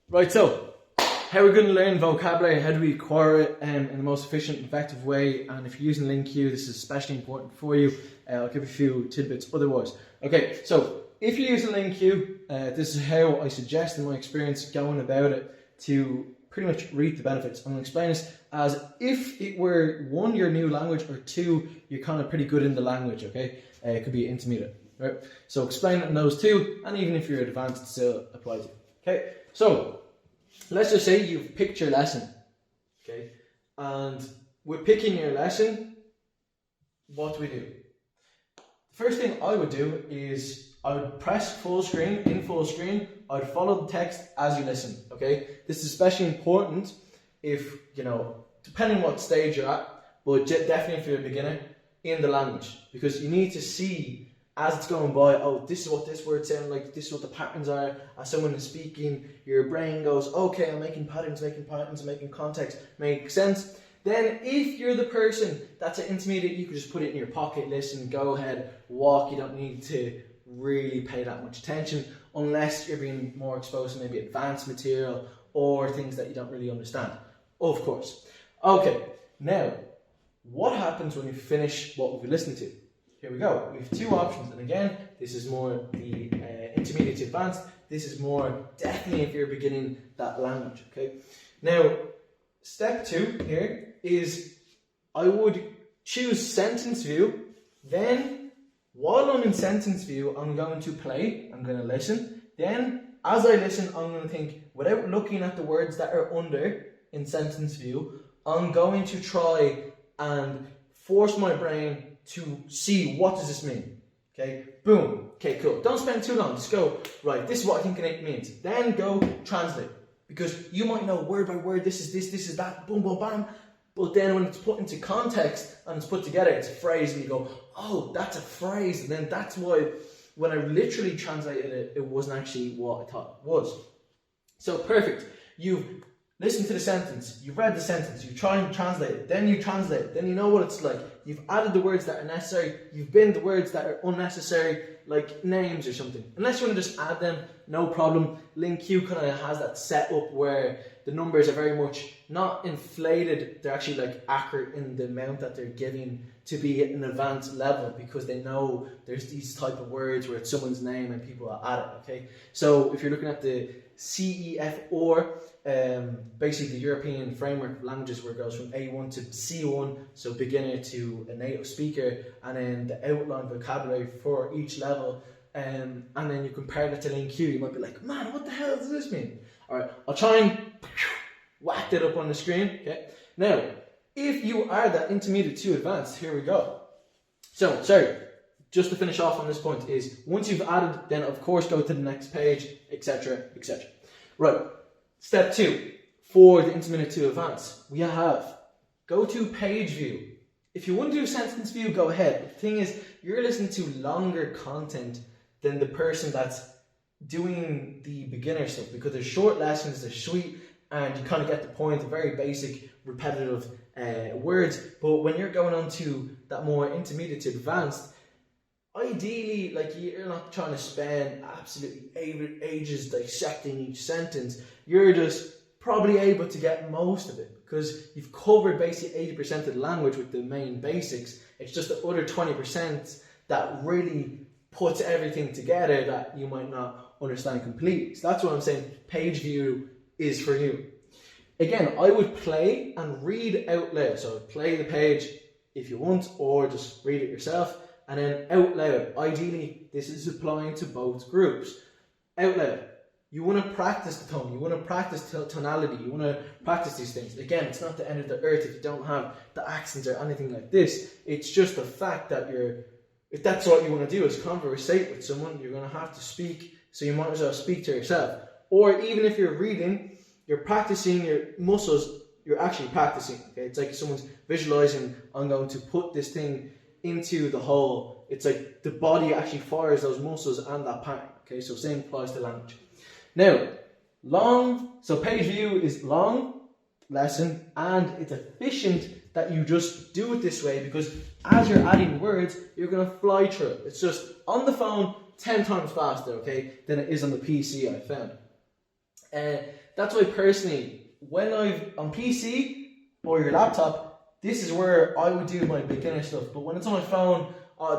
Right, so how are we going to learn vocabulary? How do we acquire it in the most efficient and effective way? And if you're using LingQ, this is especially important for you. I'll give you a few tidbits otherwise. Okay, so if you're using LingQ, this is how I suggest in my experience going about it to pretty much reap the benefits. I'm going to explain this as if it were one, your new language, or two, you're kind of pretty good in the language, okay? It could be intermediate, right? So explain it in those two, and even if you're advanced, it still applies to you. Okay, so let's just say you've picked your lesson, okay? And with picking your lesson, what do we do? The first thing I would do is I would press full screen, in full screen, I'd follow the text as you listen, okay? This is especially important if, depending what stage you're at, but definitely if you're a beginner, in the language. Because you need to see, as it's going by, oh, this is what this word sounds like, this is what the patterns are. As someone is speaking, your brain goes, okay, I'm making patterns, making context, make sense. Then if you're the person that's an intermediate, you can just put it in your pocket, listen, go ahead, walk. You don't need to really pay that much attention unless you're being more exposed to maybe advanced material or things that you don't really understand, of course. Okay, now, what happens when you finish what we've listened to? Here we go. We have two options, and again, this is more the intermediate to advanced. This is more definitely if you're beginning that language, okay? Now, step two here is I would choose sentence view. Then, while I'm in sentence view, I'm going to play. I'm going to listen. Then, as I listen, I'm going to think, without looking at the words that are under in sentence view, I'm going to try and force my brain to see what does this mean. Okay, boom. Okay, cool. Don't spend too long. Just go, right, this is what I think it means. Then go translate. Because you might know word by word, this is that, boom, boom, bam. But then when it's put into context and it's put together, it's a phrase, and you go, oh, that's a phrase. And then that's why when I literally translated it, it wasn't actually what I thought it was. So perfect. You've listened to the sentence, you've read the sentence, you try and translate it, then you translate it, then you know what it's like. You've added the words that are necessary, you've binned the words that are unnecessary, like names or something. Unless you want to just add them, no problem. LingQ kind of has that setup where the numbers are very much not inflated, they're actually like accurate in the amount that they're giving to be at an advanced level, because they know there's these type of words where it's someone's name and people are at it, okay? So if you're looking at the CEF, basically the European framework of languages, where it goes from A1 to C1, so beginner to a native speaker, and then the outline vocabulary for each level, and then you compare that to LingQ, you might be like, man, what the hell does this mean? Alright, I'll try and whack that up on the screen, okay? Now, if you are that intermediate to advanced, here we go. So, sorry, just to finish off on this point is, once you've added, then of course go to the next page, etc., etc. Right, step two, for the intermediate to advanced, we have, go to page view. If you want to do sentence view, go ahead. But the thing is, you're listening to longer content than the person that's doing the beginner stuff, because they're short lessons, they're sweet, and you kind of get the point, very basic, repetitive words. But when you're going on to that more intermediate to advanced, ideally, like, you're not trying to spend absolutely ages dissecting each sentence. You're just probably able to get most of it, because you've covered basically 80% of the language with the main basics. It's just the other 20% that really puts everything together that you might not understand completely. So that's what I'm saying, page view is for you. Again, I would play and read out loud. So play the page if you want, or just read it yourself. And then out loud, ideally, this is applying to both groups. Out loud, you want to practice the tone, you want to practice tonality, you want to practice these things. Again, it's not the end of the earth if you don't have the accents or anything like this. It's just the fact that if that's what you want to do is conversate with someone, you're going to have to speak, so you might as well speak to yourself. Or even if you're reading, you're practicing your muscles, you're actually practicing. Okay? It's like someone's visualizing, I'm going to put this thing into the hole. It's like the body actually fires those muscles and that pattern. Okay, so same applies to language. Now, so page view is long lesson, and it's efficient that you just do it this way, because as you're adding words, you're going to fly through it. It's just on the phone 10 times faster, okay, than it is on the PC, I found. That's why personally, when I've on PC or your laptop, this is where I would do my beginner stuff. But when it's on my phone,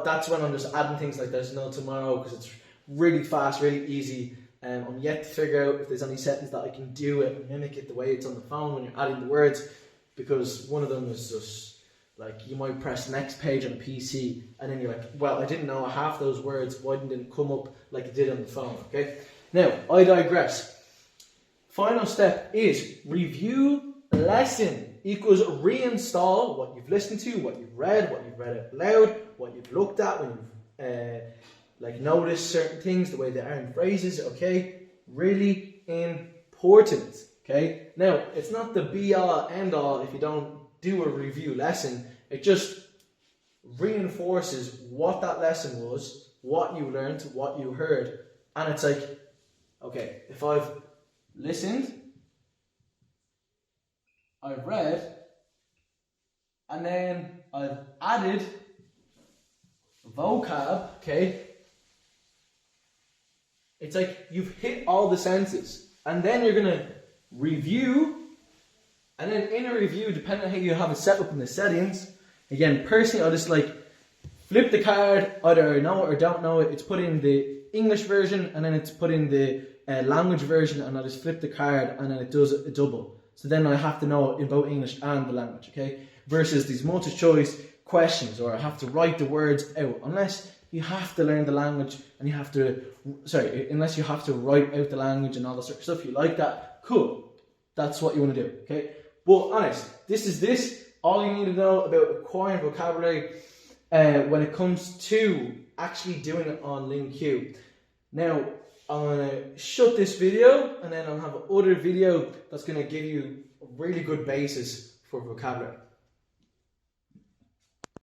that's when I'm just adding things like there's no tomorrow, because it's really fast, really easy. I'm yet to figure out if there's any settings that I can do it and mimic it the way it's on the phone when you're adding the words, because one of them is just like you might press next page on a PC and then you're like, well, I didn't know half those words, why didn't it come up like it did on the phone? Okay, now I digress. Final step is review lesson equals reinstall what you've listened to, what you've read out loud, what you've looked at when you've like noticed certain things, the way they are in phrases. Okay, really important. Okay, now it's not the be all end all if you don't do a review lesson. It just reinforces what that lesson was, what you learned, what you heard, and it's like, okay, if I've listened, I've read, and then I've added vocab, okay, it's like you've hit all the senses, and then you're going to review, and then in a review, depending on how you have it set up in the settings, again, personally, I'll just like flip the card, either I know it or don't know it, it's put in the English version, and then it's put in the language version, and I just flip the card and then it does a double. So then I have to know in both English and the language, okay? Versus these multi-choice questions, or I have to write the words out, unless you have to learn the language and you have to, unless you have to write out the language and all that sort of stuff. You like that? Cool. That's what you want to do, okay? But honest, this is all you need to know about acquiring vocabulary when it comes to actually doing it on LingQ. Now, I'm going to shut this video and then I'll have another video that's going to give you a really good basis for vocabulary.